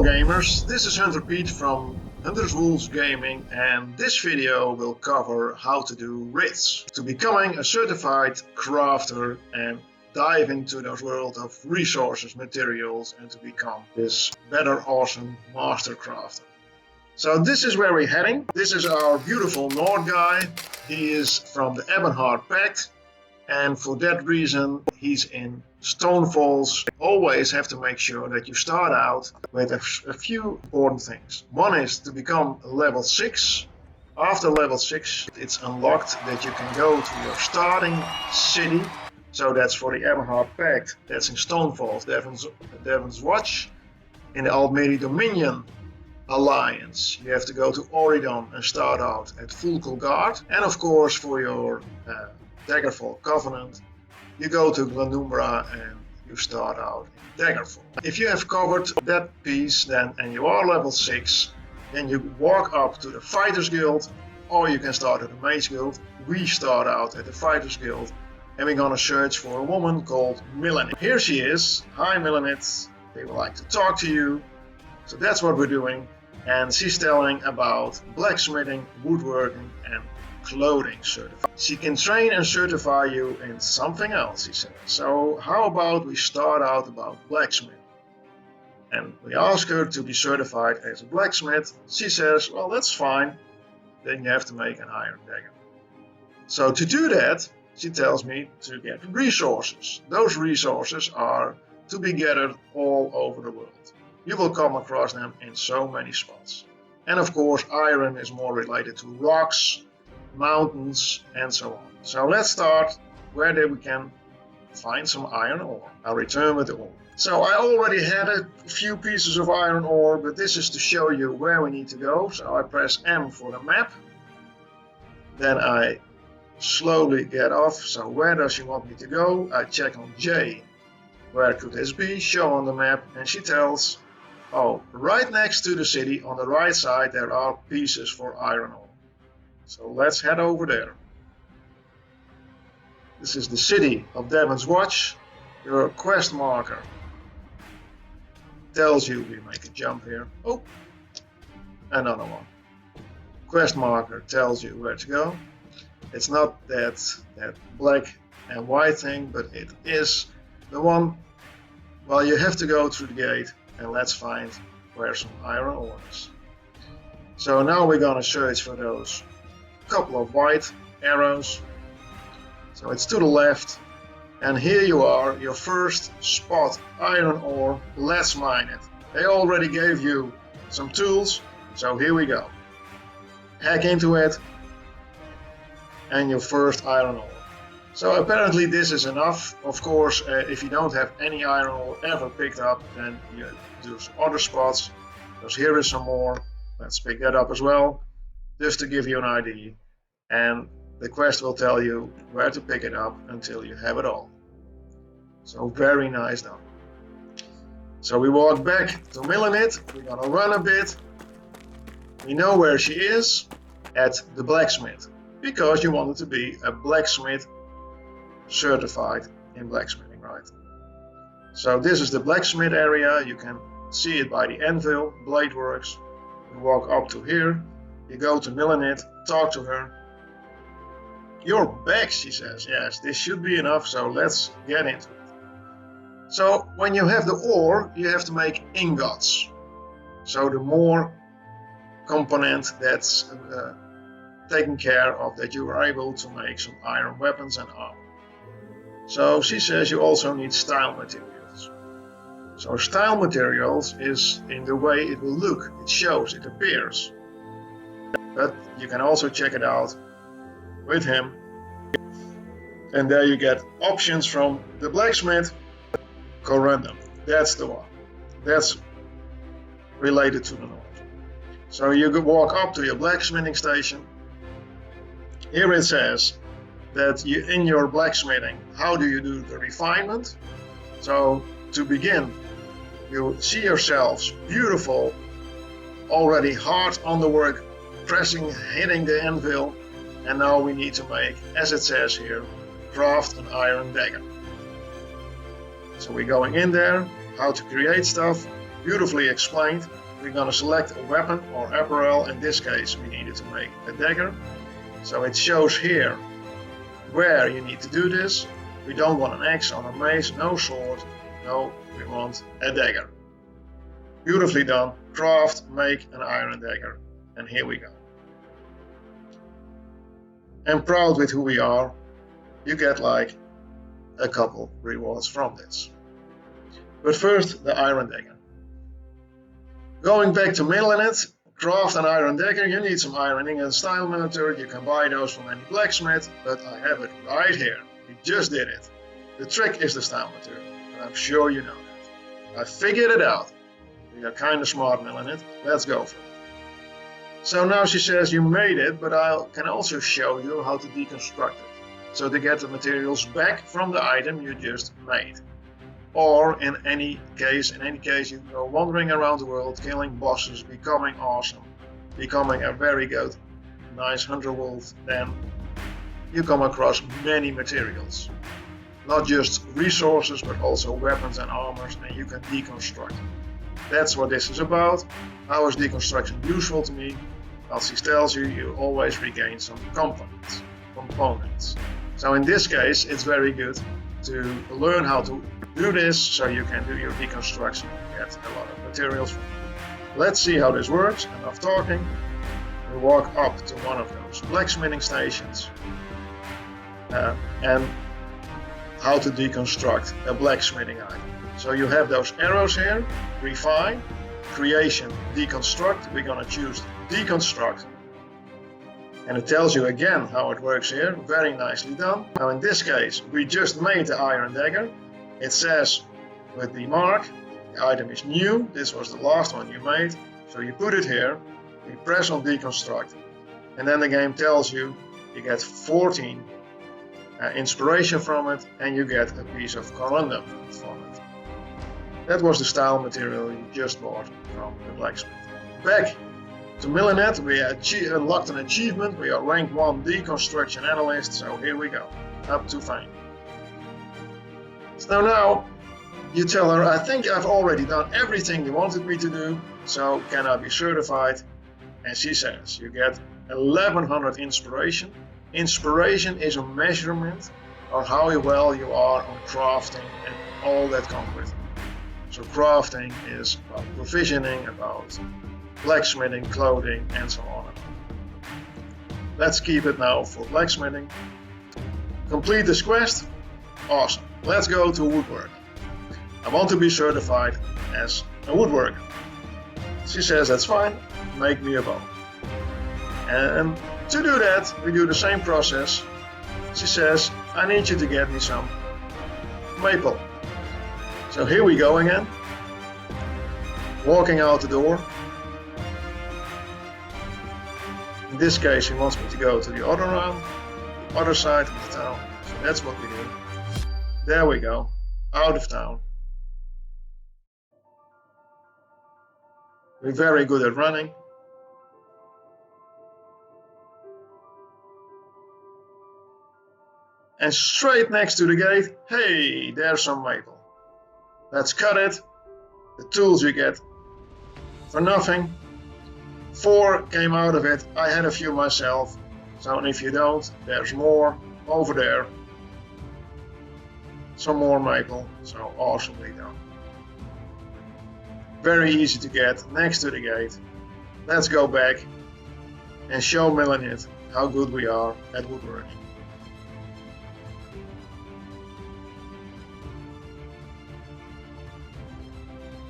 gamers, this is HunterPete from Hunters Wolves Gaming, and this video will cover how to do writs to becoming a certified crafter and dive into the world of resources, materials, and to become this better awesome master crafter. So this is where we're heading. This is our beautiful Nord guy. He is from the Ebonheart Pact, and for that reason he's in Stonefalls. Always have to make sure that you start out with a few important things. One is to become level 6. After level 6 it's unlocked that you can go to your starting city. So that's for the Ebonheart Pact. That's in Stonefalls, Devon's Watch. In the Alchemy Dominion Alliance you have to go to Oridon and start out at Fulcal Guard. And of course for your Daggerfall Covenant you go to Glanumbra and you start out in Daggerfall. If you have covered that piece and you are level 6, then you walk up to the Fighters Guild, or you can start at the Mage Guild. We start out at the Fighters Guild and we're gonna search for a woman called Millennium. Here she is. Hi Millennium, they would like to talk to you. So that's what we're doing, and she's telling about blacksmithing, woodworking and clothing certification. She can train and certify you in something else, he said. So how about we start out about blacksmithing? And we ask her to be certified as a blacksmith. She says, well, that's fine. Then you have to make an iron dagger. So to do that, she tells me to get resources. Those resources are to be gathered all over the world. You will come across them in so many spots. And of course, iron is more related to rocks, mountains and so on. So let's start where we can find some iron ore. I'll return with the ore. So I already had a few pieces of iron ore, but this is to show you where we need to go. So I press M for the map. Then I slowly get off. So where does she want me to go? I check on J. Where could this be? Show on the map, and she tells, oh, right next to the city on the right side there are pieces for iron ore. So let's head over there. This is the city of Devon's Watch. Your quest marker tells you, we make a jump here. Oh, another one. Quest marker tells you where to go. It's not that black and white thing, but it is the one. Well, you have to go through the gate, and let's find where some iron ore is. So now we're gonna search for those couple of white arrows. So it's to the left, and here you are, your first spot, iron ore. Let's mine it. They already gave you some tools, so here we go. Hack into it and your first iron ore. So apparently this is enough. Of course, if you don't have any iron ore ever picked up, then you do some other spots, because here is some more. Let's pick that up as well, just to give you an idea. And the quest will tell you where to pick it up until you have it all. So very nice done. So we walk back to Millennium. We're gonna run a bit. We know where she is, at the blacksmith, because you wanted to be a blacksmith certified in blacksmithing, right? So this is the blacksmith area. You can see it by the anvil, blade works. You walk up to here, you go to Millennium, talk to her. You're back, she says. Yes, this should be enough, so let's get into it. So when you have the ore, you have to make ingots. So the more component that's taken care of, that you are able to make some iron weapons and armor. So she says you also need style materials. So style materials is in the way it will look, it shows, it appears. But you can also check it out with him. And there you get options from the blacksmith. Corundum, that's the one. That's related to the north. So you could walk up to your blacksmithing station. Here it says that in your blacksmithing, how do you do the refinement? So to begin, you see yourselves beautiful, already hard on the work, pressing, hitting the anvil, and now we need to make, as it says here, craft an iron dagger. So we're going in there, how to create stuff, beautifully explained. We're going to select a weapon or apparel. In this case, we needed to make a dagger. So it shows here where you need to do this. We don't want an axe or a mace, no sword. No, we want a dagger. Beautifully done. Craft, make an iron dagger. And here we go. And proud with who we are, you get like a couple rewards from this. But first, the iron dagger. Going back to milling it, craft an iron dagger, you need some ironing and style material. You can buy those from any blacksmith, but I have it right here. We just did it. The trick is the style material, and I'm sure you know that. I figured it out. We are kind of smart milling it. Let's go for it. So now she says you made it, but I can also show you how to deconstruct it. So to get the materials back from the item you just made. Or in any case you go wandering around the world, killing bosses, becoming awesome, becoming a very good, nice hunter wolf, then you come across many materials. Not just resources, but also weapons and armors, and you can deconstruct. That's what this is about. How is deconstruction useful to me? Well, she tells you, you always regain some components. So in this case, it's very good to learn how to do this so you can do your deconstruction and get a lot of materials from it. Let's see how this works. Enough talking. We walk up to one of those blacksmithing stations and how to deconstruct a blacksmithing item. So you have those arrows here, refine, creation, deconstruct. We're going to choose deconstruct. And it tells you again how it works here. Very nicely done. Now in this case, we just made the iron dagger. It says with the mark, the item is new. This was the last one you made. So you put it here, we press on deconstruct. And then the game tells you, you get 14 inspiration from it, and you get a piece of corundum from it. That was the style material you just bought from the blacksmith. Back to milling it, we unlocked an achievement. We are rank 1 deconstruction analyst, so here we go, up to fame. So now you tell her, I think I've already done everything you wanted me to do, so can I be certified? And she says you get 1100 inspiration. Inspiration is a measurement of how well you are on crafting and all that comes with it. So crafting is about provisioning, about blacksmithing, clothing, and so on. Let's keep it now for blacksmithing. Complete this quest. Awesome. Let's go to woodworking. I want to be certified as a woodworker. She says that's fine. Make me a bow. And to do that, we do the same process. She says, I need you to get me some maple. So here we go again. Walking out the door. In this case, she wants me to go to the other side of the town. So that's what we do. There we go, out of town. We're very good at running. And straight next to the gate, hey, there's some maple. Let's cut it. The tools you get for nothing. 4 came out of it. I had a few myself. So if you don't, there's more over there. Some more maple. So awesomely done. Very easy to get next to the gate. Let's go back and show Melanie how good we are at woodworking.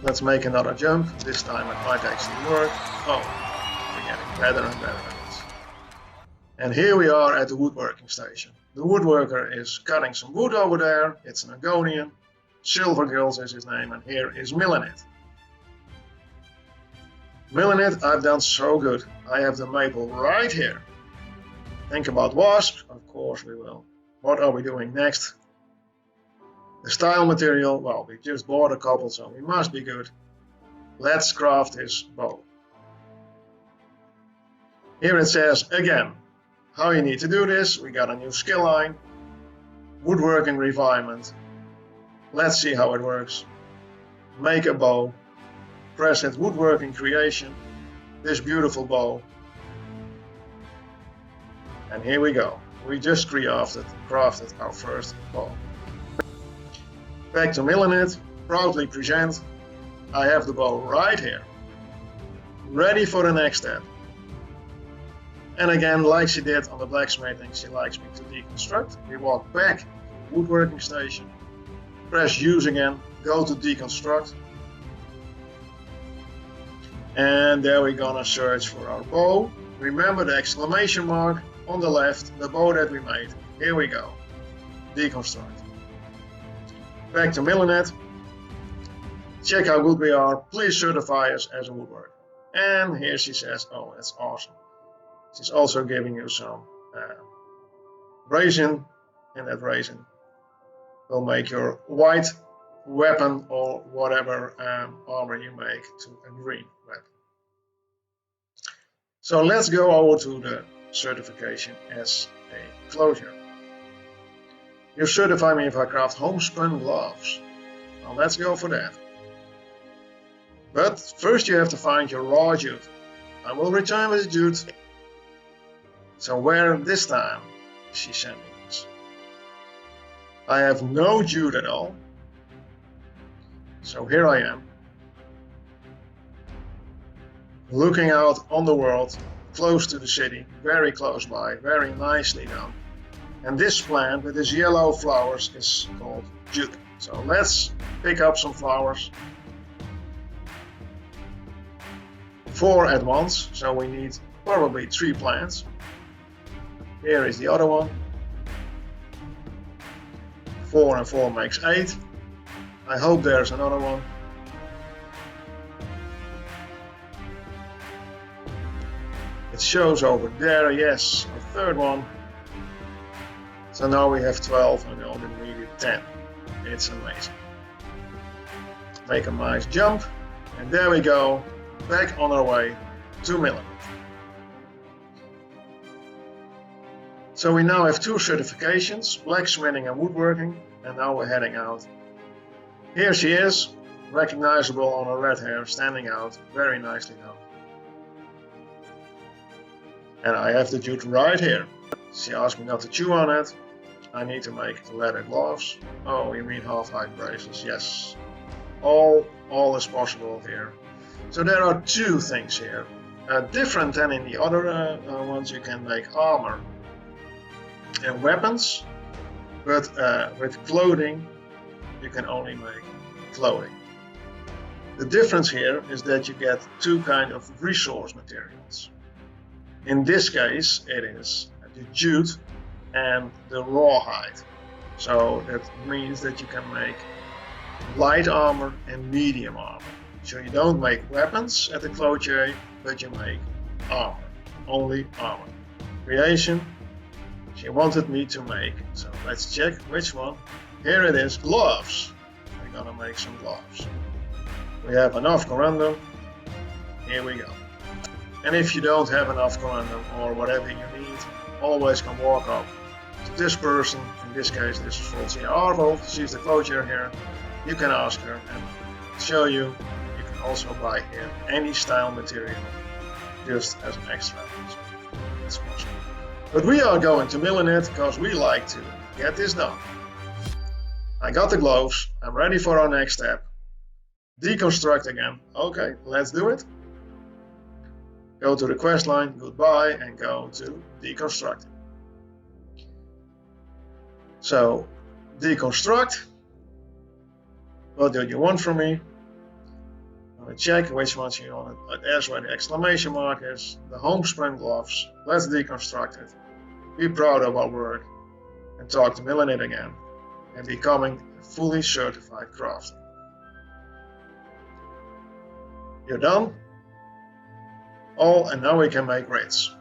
Let's make another jump. This time it might actually work. Oh, we're getting better and better at this. And here we are at the woodworking station. The woodworker is cutting some wood over there. It's an Agonian. Silver Girls is his name, and here is Millinit. Millinit, I've done so good. I have the maple right here. Think about wasps? Of course we will. What are we doing next? The style material, well, we just bought a couple, so we must be good. Let's craft this bow. Here it says, again, how you need to do this. We got a new skill line. Woodworking refinement. Let's see how it works. Make a bow. press hit Woodworking Creation, this beautiful bow. And here we go. We just crafted our first bow. Back to milling it, proudly present. I have the bow right here, ready for the next step. And again, like she did on the blacksmithing, she likes me to deconstruct. We walk back to the woodworking station, press use again, go to deconstruct. And there we're gonna search for our bow. Remember the exclamation mark on the left, the bow that we made. Here we go, deconstruct. Back to milling it. Check how good we are. Please certify us as a woodworker. And here she says, oh, that's awesome. She's also giving you some resin, and that resin will make your white weapon or whatever armor you make to a green weapon. So let's go over to the certification as a closure. You certify me if I craft homespun gloves. Well, let's go for that. But first you have to find your raw jute. I will return with the jute. So where this time is she sending us? I have no jute at all. So here I am, looking out on the world, close to the city, very close by, very nicely done. And this plant with its yellow flowers is called jute. So let's pick up some flowers. 4 at once, so we need probably 3 plants. Here is the other one. 4 and 4 makes 8. I hope there's another one. It shows over there, yes, a third one. So now we have 12 and we only needed 10. It's amazing. Make a nice jump, and there we go, back on our way to milling. So we now have 2 certifications, blacksmithing and woodworking, and now we're heading out. Here she is, recognizable on her red hair, standing out, very nicely done. And I have the jute right here. She asked me not to chew on it. I need to make leather gloves. Oh, you mean half-height bracelets? Yes. All is possible here. So there are 2 things here. Different than in the other ones, you can make armor and weapons, but with clothing you can only make clothing. The difference here is that you get 2 kinds of resource materials. In this case it is the jute and the rawhide. So that means that you can make light armor and medium armor. So you don't make weapons at the clothier, but you make armor, only armor. Creation, she wanted me to make, so let's check which one. Here it is, gloves. We're gonna make some gloves. We have enough corundum. Here we go. And if you don't have enough corundum or whatever you need, always can walk up to this person. In this case, this is Voltia Arvold. She's the clothier here. You can ask her and show you. You can also buy here any style material just as an extra. So it's possible. But we are going to mill in it because we like to get this done. I got the gloves. I'm ready for our next step. Deconstruct again. Okay, let's do it. Go to the quest line, goodbye, and go to deconstruct. So, deconstruct. What do you want from me? I'm going to check which ones you want. There's where the exclamation mark is. The homespun gloves. Let's deconstruct it. Be proud of our work and talk to Millinit again and becoming a fully certified crafter. You're done? And now we can make raids.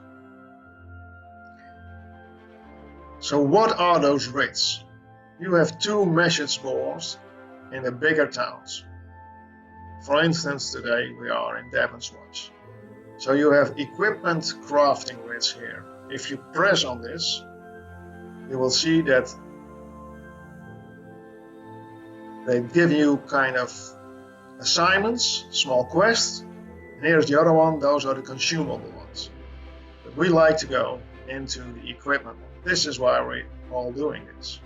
So what are those raids? You have 2 message boards in the bigger towns. For instance, today we are in Devon's Watch. So you have equipment crafting raids here. If you press on this, you will see that they give you kind of assignments, small quests, and here's the other one, those are the consumable ones. But we like to go into the equipment. This is why we're all doing this.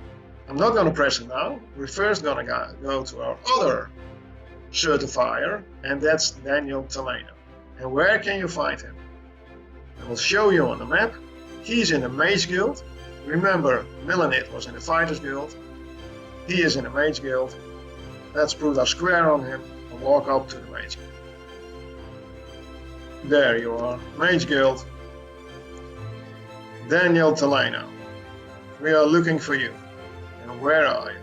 I'm not going to press it now. We're first going to go to our other certifier, and that's Daniel Taleno. And where can you find him? I will show you on the map. He's in the Mage Guild. Remember, Millenit was in the Fighters Guild. He is in the Mage Guild. Let's put our square on him and walk up to the Mage Guild. There you are, Mage Guild. Daniel Taleno. We are looking for you. And where are you?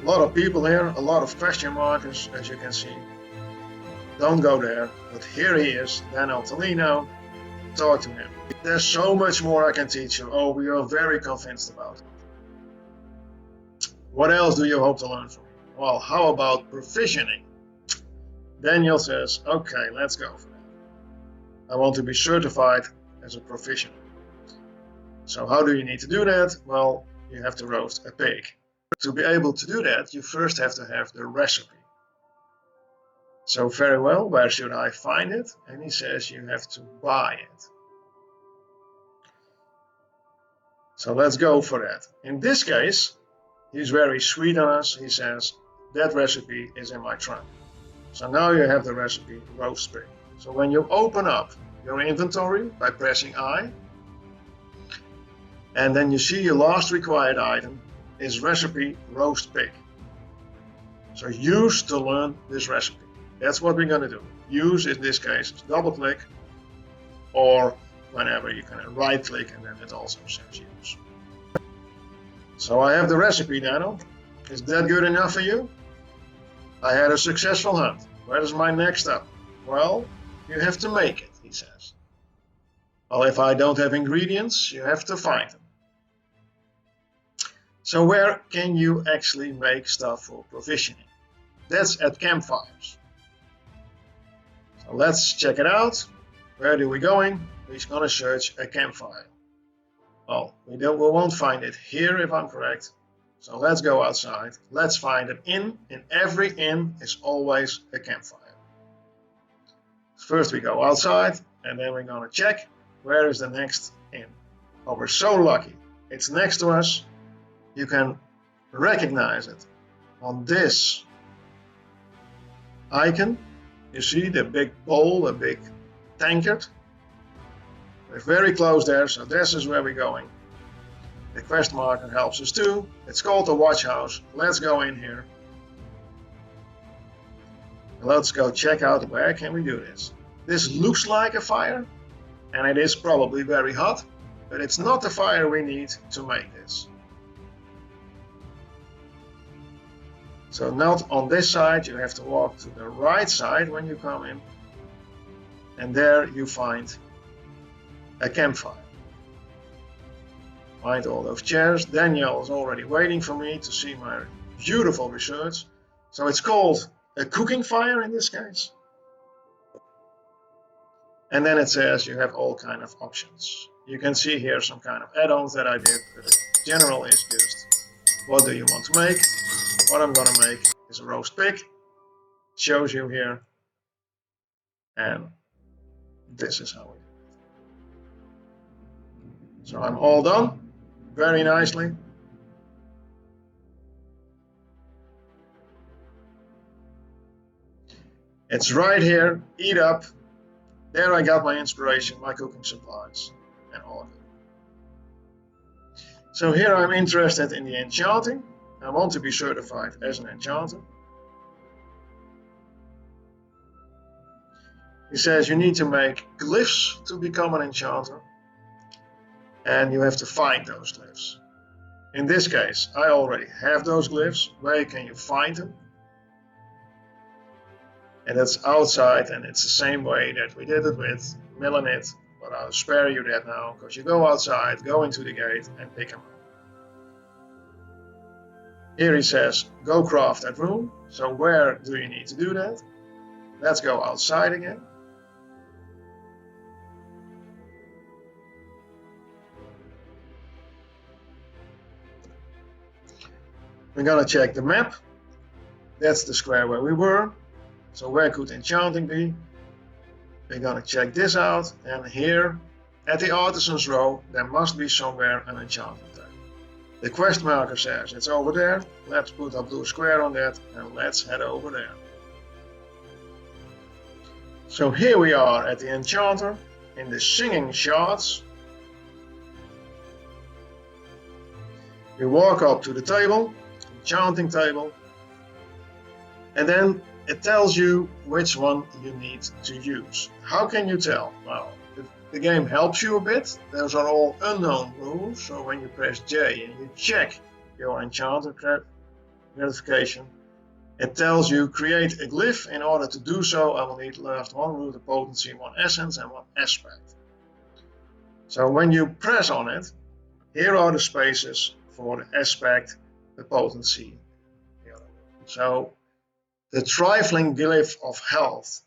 A lot of people here, a lot of question markers, as you can see. Don't go there, but here he is, Daniel Taleno. Talk to him. There's so much more I can teach you. Oh, we are very convinced about it. What else do you hope to learn from me? Well, how about provisioning? Daniel says, okay, let's go for that. I want to be certified as a provisioner. So how do you need to do that? Well, you have to roast a pig. To be able to do that, you first have to have the recipe. So very well, where should I find it? And he says you have to buy it. So let's go for that. In this case, he's very sweet on us. He says, that recipe is in my trunk. So now you have the recipe roast pig. So when you open up your inventory by pressing I, and then you see your last required item is recipe roast pig. So use to learn this recipe. That's what we're going to do. Use in this case is double click, or whenever you can right click and then it also says use. So I have the recipe now. Is that good enough for you? I had a successful hunt. Where is my next step? Well, you have to make it, he says. Well, if I don't have ingredients, you have to find them. So where can you actually make stuff for provisioning? That's at campfires. So let's check it out. Where are we going? We're going to search a campfire. Well, we won't find it here if I'm correct. So let's go outside. Let's find an inn. In every inn is always a campfire. First we go outside and then we're going to check where is the next inn. Oh, we're so lucky. It's next to us. You can recognize it on this icon. You see the big bowl, a big tankard. We're very close there, so this is where we're going. The quest marker helps us too. It's called the watch house. Let's go in here. Let's go check out where can we do this. This looks like a fire, and it is probably very hot, but it's not the fire we need to make this. So not on this side, you have to walk to the right side when you come in, and there you find a campfire. Find all those chairs. Daniel is already waiting for me to see my beautiful research. So it's called a cooking fire in this case. And then it says you have all kind of options. You can see here some kind of add-ons that I did, but the general is just what do you want to make. What I'm going to make is a roast pig. It shows you here. And this is how we do it. So I'm all done. Very nicely. It's right here. Eat up. There I got my inspiration, my cooking supplies, and all of it. So here I'm interested in the enchanting. I want to be certified as an enchanter. He says you need to make glyphs to become an enchanter. And you have to find those glyphs. In this case, I already have those glyphs. Where can you find them? And that's outside, and it's the same way that we did it with Millenit, but I'll spare you that now, because you go outside, go into the gate, and pick them up. Here he says, go craft that room. So where do you need to do that? Let's go outside again. We're going to check the map. That's the square where we were. So where could Enchanting be? We're gonna check this out, and here at the Artisan's Row there must be somewhere an Enchanting table. The quest marker says it's over there. Let's put a blue square on that and let's head over there. So here we are at the Enchanter in the Singing Shards. We walk up to the table, Enchanting table, and then it tells you which one you need to use. How can you tell? Well, the game helps you a bit. Those are all unknown rules, so when you press J and you check your Enchanter gratification, it tells you create a glyph. In order to do so, I will need left 1 root of potency, 1 essence and 1 aspect. So when you press on it, here are the spaces for the aspect, the potency. So the trifling glyph of health.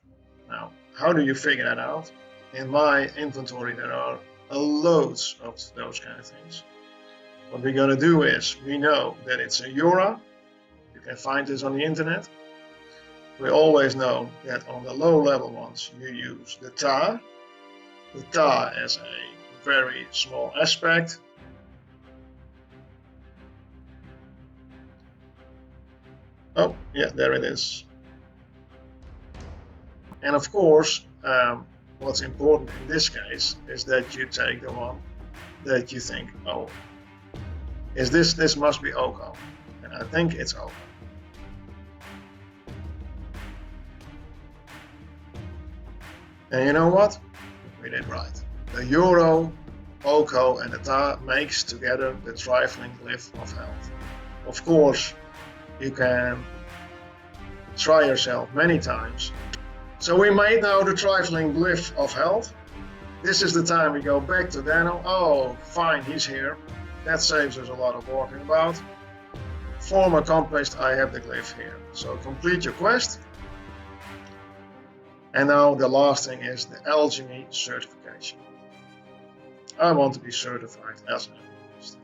Now, how do you figure that out? In my inventory there are loads of those kind of things. What we're going to do is, we know that it's a Eura. You can find this on the internet. We always know that on the low level ones you use the tar. The tar as a very small aspect. Oh, yeah, there it is. And of course, what's important in this case is that you take the one that you think, oh, this must be Oko. And I think it's Oko. And you know what? We did right. The Euro, Oko and the tar makes together the trifling glyph of health. Of course, you can try yourself many times. So we made now the trifling glyph of health. This is the time we go back to Daniel. Oh, fine, he's here. That saves us a lot of walking about. Form accomplished, I have the glyph here. So complete your quest. And now the last thing is the Alchemy certification. I want to be certified as an alchemist.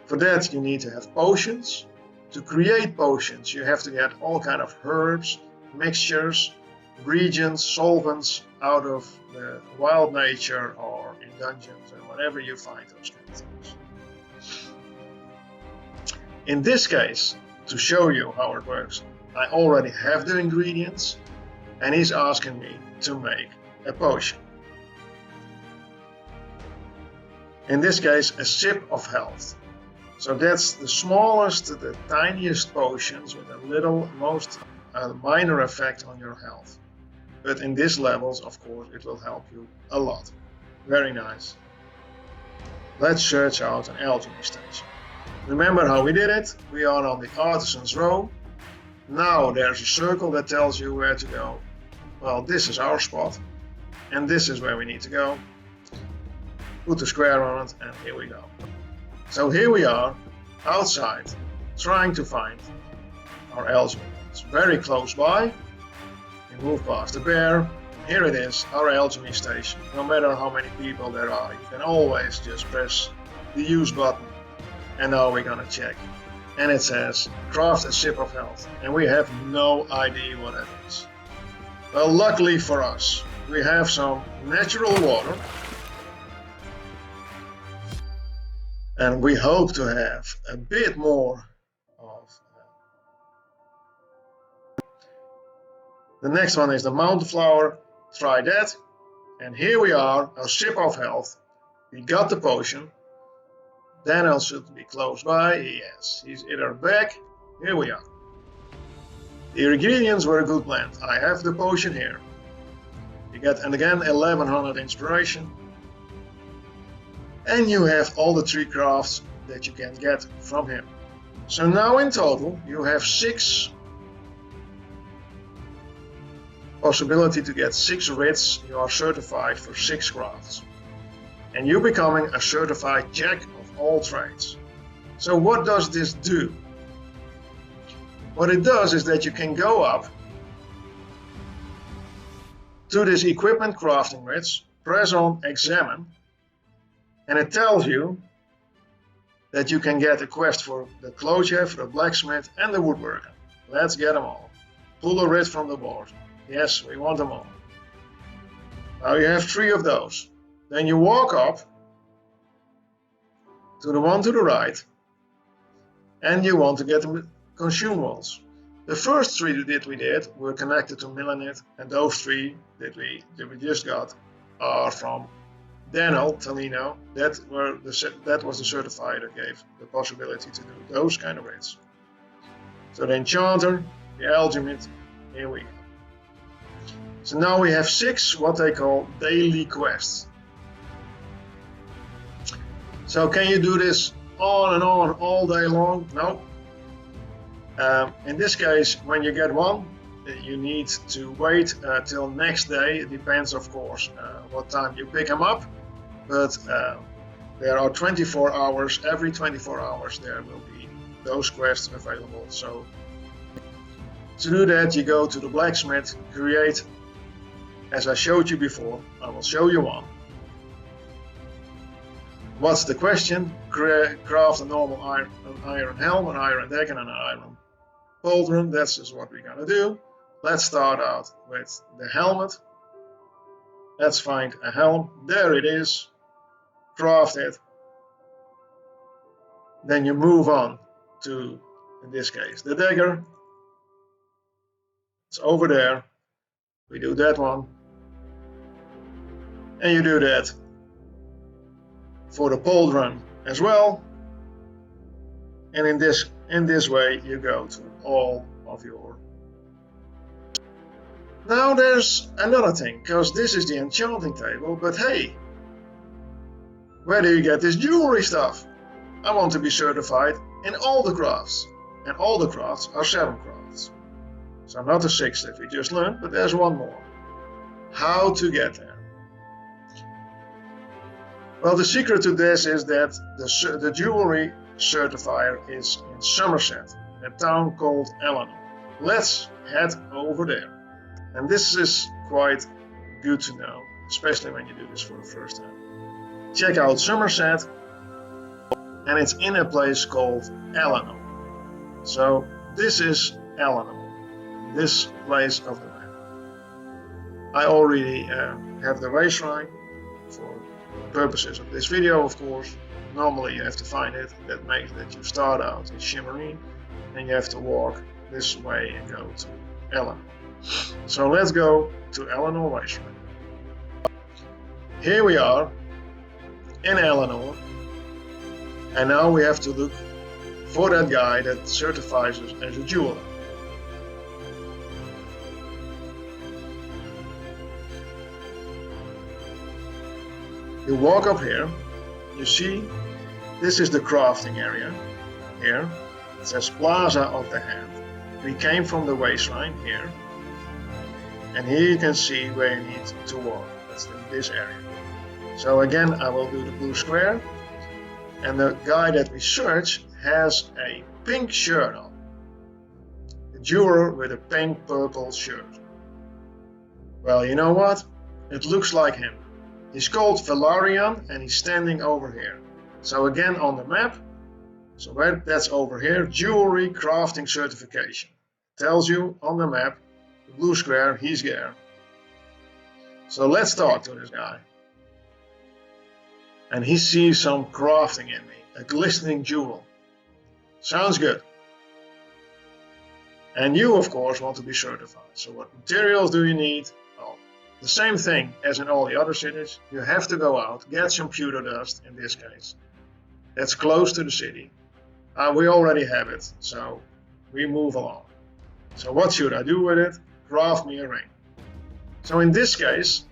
For that you need to have potions. To create potions you have to get all kind of herbs, mixtures, reagents, solvents out of the wild nature or in dungeons and wherever you find those kind of things. In this case, to show you how it works, I already have the ingredients and he's asking me to make a potion. In this case, a sip of health. So that's the smallest, the tiniest potions with a little, most minor effect on your health. But in these levels, of course, it will help you a lot. Very nice. Let's search out an alchemy station. Remember how we did it? We are on the Artisan's Row. Now there's a circle that tells you where to go. Well, this is our spot. And this is where we need to go. Put the square on it and here we go. So here we are, outside, trying to find our alchemy. It's very close by. We move past the bear. Here it is, our alchemy station. No matter how many people there are, you can always just press the use button. And now we're gonna check. And it says, craft a sip of health. And we have no idea what that is. Well, luckily for us, we have some natural water. And we hope to have a bit more of. The next one is the mountain flower. Try that. And here we are, our sip of health. We got the potion. Daniel should be close by. Yes, he's either back. Here we are. The ingredients were a good blend. I have the potion here. You get, and again, 1100 inspiration. And you have all the 3 crafts that you can get from him. So now in total you have 6 possibility to get 6 writs. You are certified for 6 crafts. And you're becoming a certified jack of all trades. So what does this do? What it does is that you can go up to this equipment crafting writs, press on examine, and it tells you that you can get a quest for the clothier, for the blacksmith and the woodworker. Let's get them all. pull a red from the board. Yes, we want them all. Now you have 3 of those. Then you walk up to the one to the right, and you want to get the consumables. The first 3 that we did were connected to Millennium, and those 3 that we just got are from Daniel Talino. That was the certifier that gave the possibility to do those kind of raids. So the Enchanter, the Alchemy, here we go. So now we have 6 what they call daily quests. So can you do this on and on all day long? No. In this case, when you get one, you need to wait till next day. It depends, of course, what time you pick them up. But there are 24 hours. Every 24 hours there will be those quests available. So to do that, you go to the blacksmith, create, as I showed you before. I will show you one. What's the question? Craft a normal iron helm, an iron deck, and an iron pauldron. That's just what we're gonna do. Let's start out with the helmet. Let's find a helm. There it is. Craft it. Then you move on to, in this case, the dagger. It's over there. We do that one. And you do that for the pauldron as well. And in this way you go to all of your. Now there's another thing, because this is the enchanting table, but hey, where do you get this jewelry stuff? I want to be certified in all the crafts, and all the crafts are 7 crafts. So not the 6 that we just learned, but there's one more. How to get there? Well, the secret to this is that the jewelry certifier is in Somerset, a town called Eleanor. Let's head over there. And this is quite good to know, especially when you do this for the first time. Check out Somerset, and it's in a place called Eleanor. So this is Eleanor, this place of the map. I already have the race line for purposes of this video, of course. Normally you have to find it. That makes that you start out in Shimmering, and you have to walk this way and go to Eleanor. So let's go to Eleanor Racetrack. Here we are in Eleanor, and now we have to look for that guy that certifies us as a jeweler. You walk up here, you see this is the crafting area. Here it says Plaza of the Hand. We came from the waistline here, and here you can see where you need to walk. That's in this area. So again, I will do the blue square, and the guy that we search has a pink shirt on. The jeweler with a pink purple shirt. Well, you know what? It looks like him. He's called Valarian, and he's standing over here. So again on the map, so that's over here, jewelry crafting certification. Tells you on the map, the blue square, he's there. So let's talk to this guy. And he sees some crafting in me, a glistening jewel. Sounds good. And you, of course, want to be certified. So what materials do you need? Well, the same thing as in all the other cities. You have to go out, get some pewter dust in this case. That's close to the city. We already have it, so we move along. So what should I do with it? Craft me a ring. So in this case,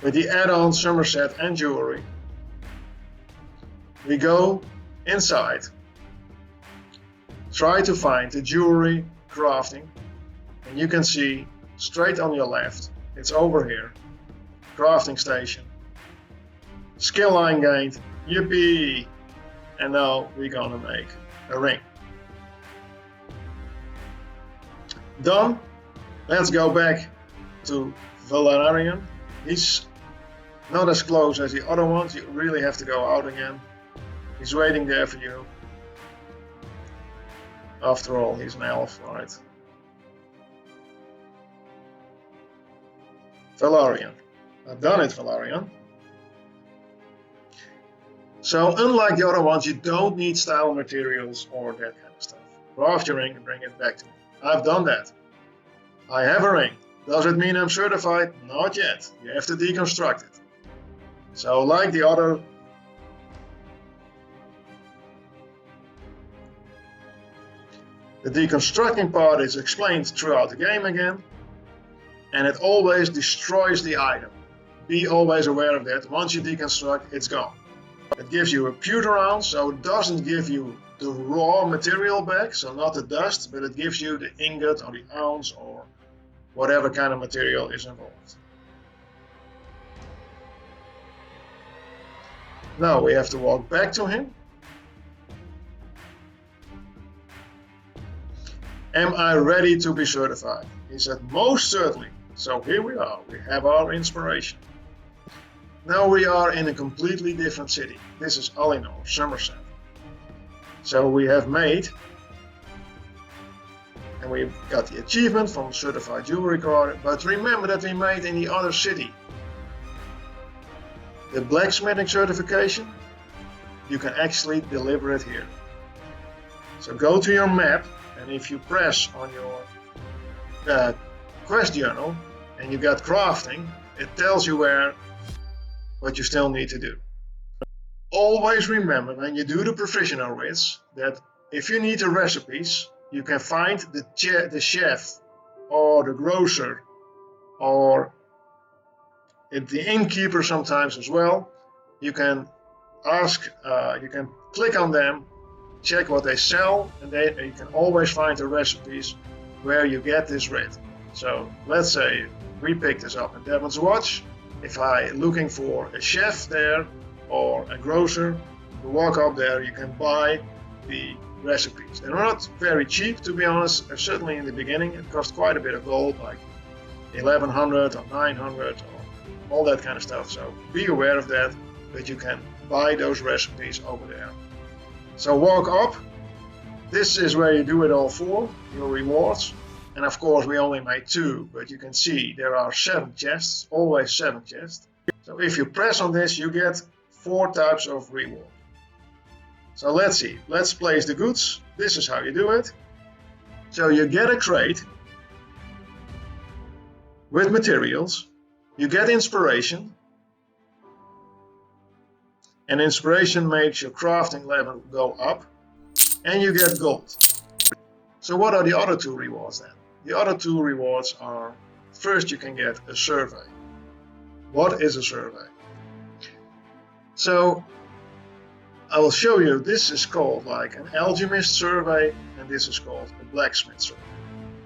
with the add-on Somerset and jewelry, we go inside, try to find the jewelry crafting, and you can see straight on your left, it's over here, crafting station, skill line gained, yippee, and now we're gonna make a ring. Done. Let's go back to Valarian. He's not as close as the other ones. You really have to go out again. He's waiting there for you. After all, he's an elf, right? Valarian. I've done it, Valarian. So unlike the other ones, you don't need style materials or that kind of stuff. Craft your ring and bring it back to me. I've done that. I have a ring. Does it mean I'm certified? Not yet. You have to deconstruct it. So like the other the deconstructing part is explained throughout the game again, and it always destroys the item. Be always aware of that. Once you deconstruct, it's gone. It gives you a pewter ounce, so it doesn't give you the raw material back, so not the dust, but it gives you the ingot or the ounce or whatever kind of material is involved. Now we have to walk back to him. Am I ready to be certified? He said, most certainly. So here we are, we have our inspiration. Now we are in a completely different city. This is Alinor, Somerset. So we have made, and we've got the achievement from Certified Jewelry Card, but remember that we made in the other city. The blacksmithing certification, you can actually deliver it here. So go to your map, and if you press on your quest journal and you got crafting, it tells you what you still need to do. Always remember when you do the professional writs that if you need the recipes, you can find the chef or the grocer or the innkeeper sometimes as well. You can ask, you can click on them, check what they sell, and you can always find the recipes where you get this writ. So let's say we pick this up in Devon's Watch. If I'm looking for a chef there or a grocer, you walk up there, you can buy the recipes. They're not very cheap, to be honest. Certainly in the beginning it cost quite a bit of gold, like 1100 or 900 or all that kind of stuff. So be aware of that, but you can buy those recipes over there. So walk up. This is where you do it all for, your rewards. And of course we only made 2, but you can see there are 7 chests, always 7 chests. So if you press on this, you get 4 types of reward. So let's see, let's place the goods. This is how you do it. So you get a crate with materials, you get inspiration, and inspiration makes your crafting level go up, and you get gold. So what are the other 2 rewards then? The other 2 rewards are, first you can get a survey. What is a survey? So I will show you, this is called like an alchemist survey, and this is called a blacksmith survey.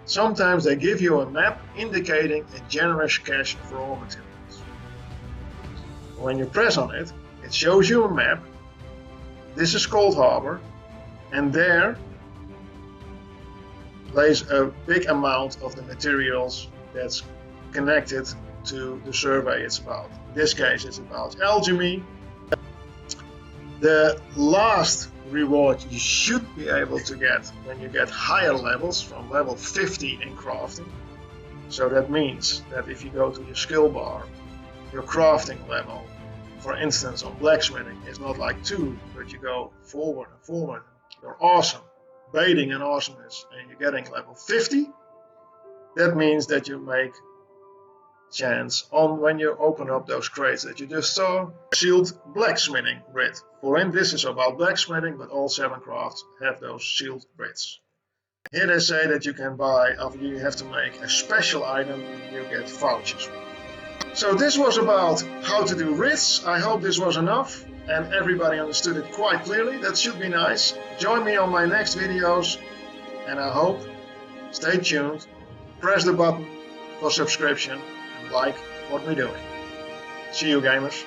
Sometimes they give you a map indicating a generous cache of raw materials. When you press on it, it shows you a map. This is Cold Harbor, and there lays a big amount of the materials that's connected to the survey it's about. In this case it's about alchemy. The last reward you should be able to get when you get higher levels, from level 50 in crafting. So that means that if you go to your skill bar, your crafting level, for instance on blacksmithing, is not like 2, but you go forward and forward. You're awesome. Baiting and awesomeness, and you're getting level 50, that means that you make chance on, when you open up those crates that you just saw, sealed blacksmithing writ. For in this is about blacksmithing, but all 7 crafts have those sealed writs. Here they say that you can buy, after you have to make a special item, you get vouchers. So this was about how to do writs. I hope this was enough and everybody understood it quite clearly. That should be nice. Join me on my next videos, and I hope, stay tuned, press the button for subscription and like what we're doing. See you gamers.